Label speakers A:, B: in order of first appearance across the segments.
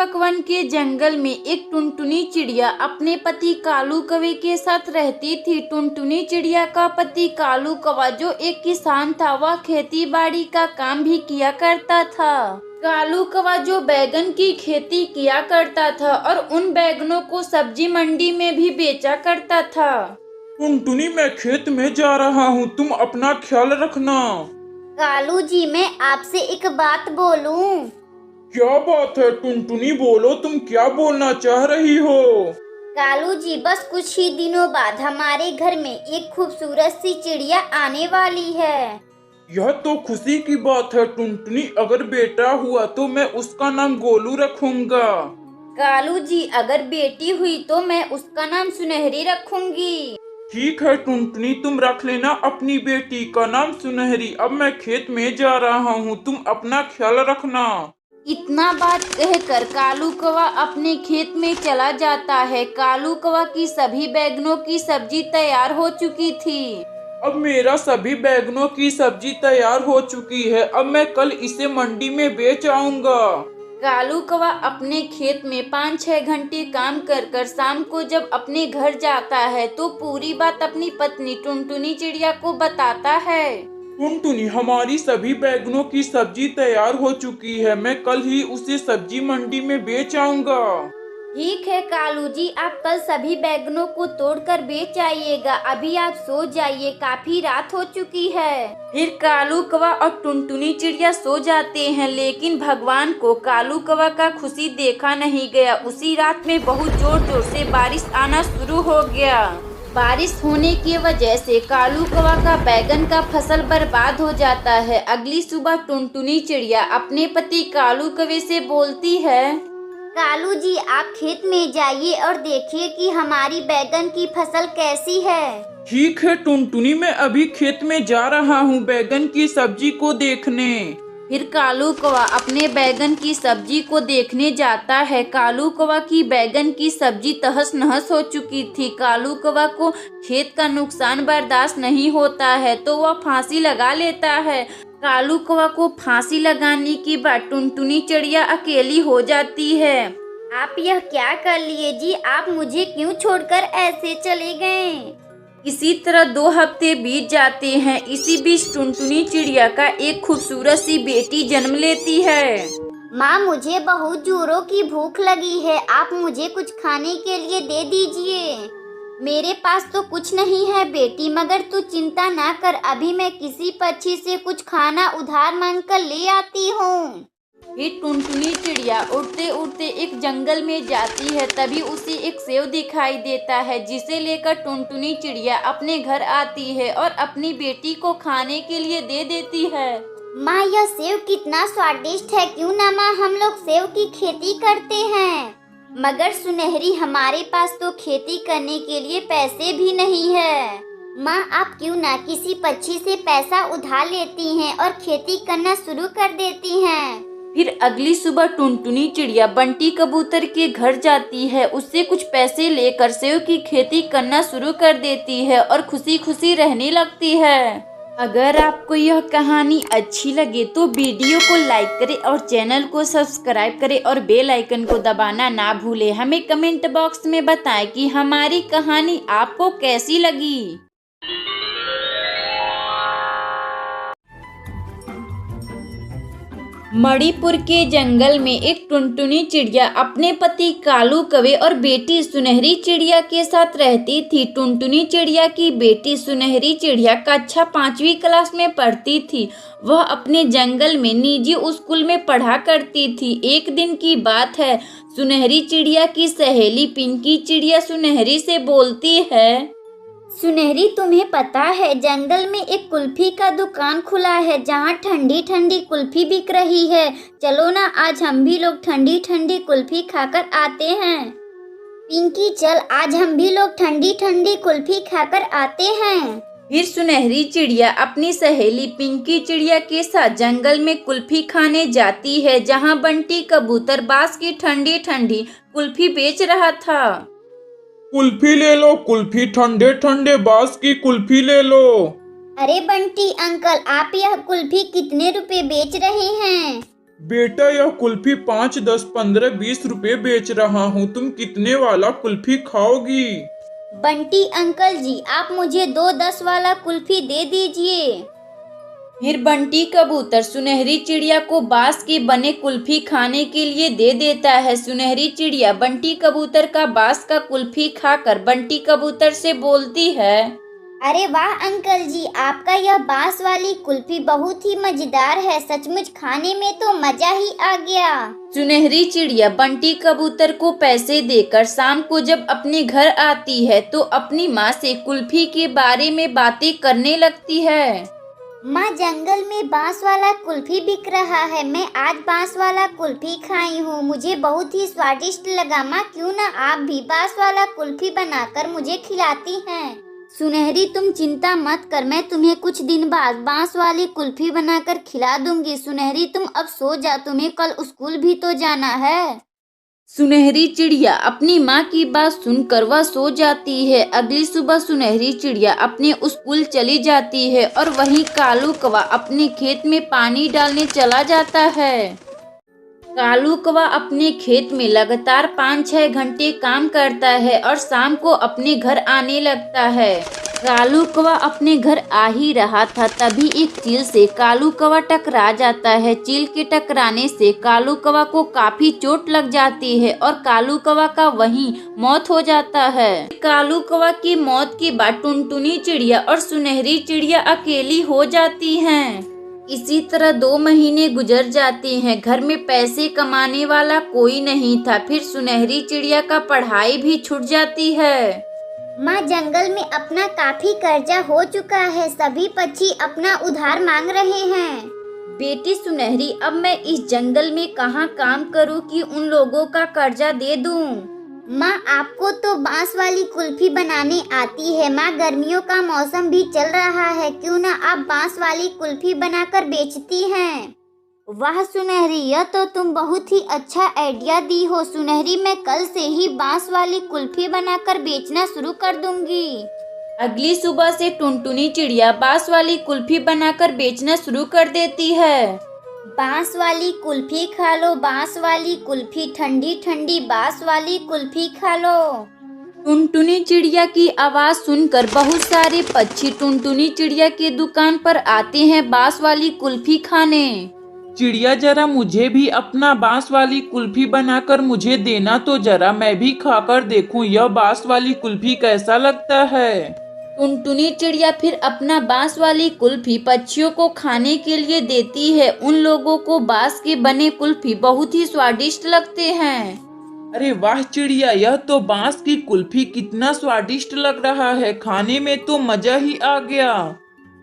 A: पूर्वक वन के जंगल में एक टुनटुनी चिड़िया अपने पति कालू कौवे के साथ रहती थी। टुनटुनी चिड़िया का पति कालू कौवा जो एक किसान था, वह खेती बाड़ी का काम भी किया करता था। कालू कौवा जो बैगन की खेती किया करता था और उन बैगनों को सब्जी मंडी में भी बेचा करता था।
B: टुनटुनी, मैं खेत में जा रहा हूँ, तुम अपना ख्याल रखना।
C: कालू जी, मैं आपसे एक बात बोलूं?
B: क्या बात है टुनटुनी, बोलो, तुम क्या बोलना चाह रही हो?
C: कालू जी, बस कुछ ही दिनों बाद हमारे घर में एक खूबसूरत सी चिड़िया आने वाली है।
B: यह तो खुशी की बात है टुनटुनी, अगर बेटा हुआ तो मैं उसका नाम गोलू रखूंगा।
C: कालू जी, अगर बेटी हुई तो मैं उसका नाम सुनहरी रखूंगी।
B: ठीक है टुनटुनी, तुम रख लेना अपनी बेटी का नाम सुनहरी। अब मैं खेत में जा रहा हूँ, तुम अपना ख्याल रखना।
A: इतना बात कहकर कालू कौवा अपने खेत में चला जाता है। कालू कौवा की सभी बैगनों की सब्जी तैयार हो चुकी थी।
B: अब मेरा सभी बैगनों की सब्जी तैयार हो चुकी है, अब मैं कल इसे मंडी में बेच आऊंगा।
A: कालू कौवा अपने खेत में 5-6 घंटे काम कर कर शाम को जब अपने घर जाता है तो पूरी बात अपनी पत्नी टुनटुनी चिड़िया को बताता है।
B: टुनटुनी, हमारी सभी बैगनों की सब्जी तैयार हो चुकी है, मैं कल ही उसे सब्जी मंडी में बेच आऊंगा।
C: ठीक है कालू जी, आप कल सभी बैगनों को तोड़कर बेच आइएगा। अभी आप सो जाइए, काफी रात हो चुकी है।
A: फिर कालू कौवा और टुनटुनी चिड़िया सो जाते हैं, लेकिन भगवान को कालू कौवा का खुशी देखा नहीं गया। उसी रात में बहुत जोर जोर से बारिश आना शुरू हो गया। बारिश होने की वजह से कालू कौवा का बैगन का फसल बर्बाद हो जाता है। अगली सुबह टुनटुनी चिड़िया अपने पति कालू कौवे से बोलती है,
C: कालू जी, आप खेत में जाइए और देखिए कि हमारी बैगन की फसल कैसी है।
B: ठीक है टुनटुनी, मैं अभी खेत में जा रहा हूँ बैगन की सब्जी को देखने।
A: फिर कालू कौवा अपने बैगन की सब्जी को देखने जाता है। कालू कौवा की बैगन की सब्जी तहस नहस हो चुकी थी। कालू कौवा को खेत का नुकसान बर्दाश्त नहीं होता है तो वह फांसी लगा लेता है। कालू कौवा को फांसी लगाने के बाद टुनटुनी चिड़िया अकेली हो जाती है।
C: आप यह क्या कर लिए जी? आप मुझे क्यों छोड़कर ऐसे चले गए?
A: इसी तरह 2 हफ्ते बीत जाते हैं। इसी बीच टुनटुनी चिड़िया का एक खूबसूरत सी बेटी जन्म लेती है।
C: माँ, मुझे बहुत जोरों की भूख लगी है, आप मुझे कुछ खाने के लिए दे दीजिए। मेरे पास तो कुछ नहीं है बेटी, मगर तू चिंता ना कर, अभी मैं किसी पक्षी से कुछ खाना उधार मांग कर ले आती हूँ।
A: फिर टुनटुनी चिड़िया उड़ते उड़ते एक जंगल में जाती है। तभी उसे एक सेव दिखाई देता है, जिसे लेकर टुनटुनी चिड़िया अपने घर आती है और अपनी बेटी को खाने के लिए दे देती है।
C: माँ, यह सेव कितना स्वादिष्ट है, क्यों ना माँ हम लोग सेव की खेती करते हैं। मगर सुनहरी, हमारे पास तो खेती करने के लिए पैसे भी नहीं है। माँ, आप क्यों ना किसी पक्षी से पैसा उधार लेती हैं और खेती करना शुरू कर देती हैं।
A: फिर अगली सुबह टुनटुनी चिड़िया बंटी कबूतर के घर जाती है। उससे कुछ पैसे लेकर सेव की खेती करना शुरू कर देती है और खुशी खुशी रहने लगती है। अगर आपको यह कहानी अच्छी लगे तो वीडियो को लाइक करें और चैनल को सब्सक्राइब करें और बेल आइकन को दबाना ना भूलें। हमें कमेंट बॉक्स में बताएं कि हमारी कहानी आपको कैसी लगी। मणिपुर के जंगल में एक टुनटुनी चिड़िया अपने पति कालू कौवे और बेटी सुनहरी चिड़िया के साथ रहती थी। टुनटुनी चिड़िया की बेटी सुनहरी चिड़िया कक्षा 5वीं क्लास में पढ़ती थी। वह अपने जंगल में निजी स्कूल में पढ़ा करती थी। एक दिन की बात है, सुनहरी चिड़िया की सहेली पिंकी चिड़िया सुनहरी से बोलती है,
C: सुनहरी, तुम्हें पता है जंगल में एक कुल्फी का दुकान खुला है जहाँ ठंडी ठंडी कुल्फी बिक रही है। चलो ना, आज हम भी लोग ठंडी ठंडी कुल्फी खाकर आते हैं। पिंकी, चल, आज हम भी लोग ठंडी ठंडी कुल्फी खाकर आते हैं।
A: फिर सुनहरी चिड़िया अपनी सहेली पिंकी चिड़िया के साथ जंगल में कुल्फी खाने जाती है, जहाँ बंटी कबूतर बांस की ठंडी ठंडी कुल्फी बेच रहा था।
B: कुल्फी ले लो, कुल्फी, ठंडे ठंडे बांस की कुल्फी ले लो।
C: अरे बंटी अंकल, आप यह कुल्फी कितने रुपए बेच रहे हैं?
B: बेटा यह कुल्फी 5, 10, 15, 20 रुपए बेच रहा हूँ, तुम कितने वाला कुल्फी खाओगी?
C: बंटी अंकल जी, आप मुझे 2 10 वाला कुल्फी दे दीजिए।
A: फिर बंटी कबूतर सुनहरी चिड़िया को बांस के बने कुल्फी खाने के लिए दे देता है। सुनहरी चिड़िया बंटी कबूतर का बांस का कुल्फी खाकर बंटी कबूतर से बोलती है,
C: अरे वाह अंकल जी, आपका यह बांस वाली कुल्फी बहुत ही मजेदार है, सचमुच खाने में तो मजा ही आ गया।
A: सुनहरी चिड़िया बंटी कबूतर को पैसे देकर शाम को जब अपने घर आती है तो अपनी माँ से कुल्फी के बारे में बातें करने लगती है।
C: माँ, जंगल में बांस वाला कुल्फी बिक रहा है, मैं आज बांस वाला कुल्फी खाई हूँ, मुझे बहुत ही स्वादिष्ट लगा। माँ, क्यों ना आप भी बांस वाला कुल्फी बनाकर मुझे खिलाती हैं। सुनहरी, तुम चिंता मत कर, मैं तुम्हें कुछ दिन बाद बांस वाली कुल्फी बनाकर खिला दूंगी। सुनहरी, तुम अब सो जा, तुम्हें कल स्कूल भी तो जाना है।
A: सुनहरी चिड़िया अपनी माँ की बात सुनकर वह सो जाती है। अगली सुबह सुनहरी चिड़िया अपने स्कूल चली जाती है और वहीं कालू कौवा अपने खेत में पानी डालने चला जाता है। कालू कौवा अपने खेत में लगातार 5-6 घंटे काम करता है और शाम को अपने घर आने लगता है। कालू कौवा अपने घर आ ही रहा था, तभी एक चील से कालू कौवा टकरा जाता है। चील के टकराने से कालू कौवा को काफी चोट लग जाती है और कालू कौवा का वहीं मौत हो जाता है। कालू कौवा की मौत के बाद टुनटुनी चिड़िया और सुनहरी चिड़िया अकेली हो जाती हैं। इसी तरह 2 महीने गुजर जाते हैं। घर में पैसे कमाने वाला कोई नहीं था। फिर सुनहरी चिड़िया का पढ़ाई भी छूट जाती है।
C: माँ, जंगल में अपना काफी कर्जा हो चुका है, सभी पक्षी अपना उधार मांग रहे हैं।
A: बेटी सुनहरी, अब मैं इस जंगल में कहाँ काम करूँ कि उन लोगों का कर्जा दे दूँ।
C: माँ, आपको तो बांस वाली कुल्फी बनाने आती है। माँ, गर्मियों का मौसम भी चल रहा है, क्यों ना आप बांस वाली कुल्फी बनाकर बेचती हैं। वाह सुनहरी, यह तो तुम बहुत ही अच्छा आइडिया दी हो। सुनहरी, मैं कल से ही बांस वाली कुल्फी बनाकर बेचना शुरू कर दूंगी।
A: अगली सुबह से टुनटुनी चिड़िया बांस वाली कुल्फी बनाकर बेचना शुरू कर देती है।
C: बांस वाली कुल्फी खा लो, बांस वाली कुल्फी, ठंडी ठंडी बांस वाली कुल्फी खा लो।
A: टुनटुनी चिड़िया की आवाज सुनकर बहुत सारे पक्षी टुनटुनी चिड़िया के दुकान पर आते हैं बांस वाली कुल्फी खाने।
B: चिड़िया, जरा मुझे भी अपना बांस वाली कुल्फी बनाकर मुझे देना तो जरा, मैं भी खाकर देखूं यह बांस वाली कुल्फी कैसा लगता है।
A: टुनटुनी चिड़िया फिर अपना बांस वाली कुल्फी पक्षियों को खाने के लिए देती है। उन लोगों को बांस के बने कुल्फी बहुत ही स्वादिष्ट लगते हैं।
B: अरे वाह चिड़िया, यह तो बांस की कुल्फी कितना स्वादिष्ट लग रहा है, खाने में तो मजा ही आ गया।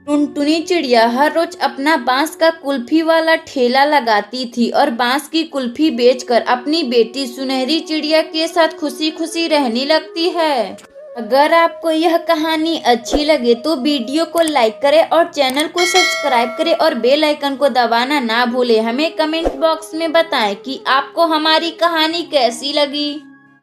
A: टुनटुनी चिड़िया हर रोज अपना बांस का कुल्फी वाला ठेला लगाती थी और बांस की कुल्फी बेचकर अपनी बेटी सुनहरी चिड़िया के साथ खुशी खुशी रहने लगती है। अगर आपको यह कहानी अच्छी लगे तो वीडियो को लाइक करें और चैनल को सब्सक्राइब करें और बेल आइकन को दबाना ना भूलें। हमें कमेंट बॉक्स में बताएं कि आपको हमारी कहानी कैसी लगी।